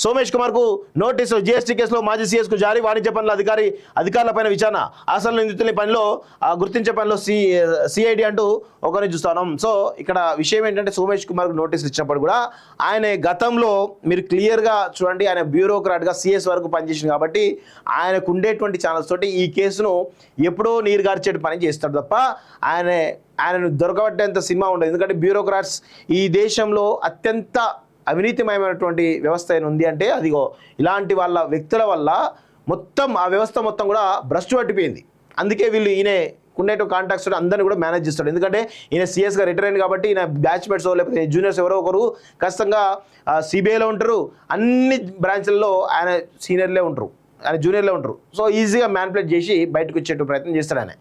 సోమేష్ కుమార్ కు notice, GST కేసులో మాజీ సీఎస్ కు జారీ, వాణిజ్య పనుల అధికారులపైన విచారణ, అసలు నిందితుల్ని పనిలో గుర్తించే పనిలో సిఐడి అంటూ ఒకరిని చూస్తున్నాం. సో ఇక్కడ విషయం ఏంటంటే సోమేష్ కుమార్ కు నోటీసులు ఇచ్చినప్పుడు కూడా ఆయన గతంలో మీరు క్లియర్గా చూడండి, ఆయన బ్యూరోక్రాట్గా సిఎస్ వరకు పనిచేసింది కాబట్టి ఆయనకు ఉండేటువంటి ఛానల్స్ తోటి ఈ కేసును ఎప్పుడో నీరు గార్చేటి పని చేస్తాడు తప్ప ఆయనను దొరకబట్టేంత సినిమా ఉండదు. ఎందుకంటే బ్యూరోక్రాట్స్ ఈ దేశంలో అత్యంత అవినీతిమయమైనటువంటి వ్యవస్థ ఉంది అంటే అదిగో ఇలాంటి వాళ్ళ వ్యక్తుల వల్ల మొత్తం ఆ వ్యవస్థ మొత్తం కూడా భ్రష్టు పట్టిపోయింది. అందుకే వీళ్ళు ఈయన ఉండేట కాంటాక్ట్స్ అందరినీ కూడా మేనేజ్ చేస్తాడు. ఎందుకంటే ఈయన సీఎస్గా రిటైర్ అయింది కాబట్టి ఈయన బ్యాచ్మేట్స్ లేకపోతే జూనియర్స్ ఎవరో ఒకరు ఖచ్చితంగా సిబిఐలో ఉంటారు, అన్ని బ్రాంచ్లలో ఆయన సీనియర్లే ఉంటారు, ఆయన జూనియర్లే ఉంటారు. సో ఈజీగా మ్యానిపులేట్ చేసి బయటకు వచ్చే ప్రయత్నం చేస్తాడు ఆయన.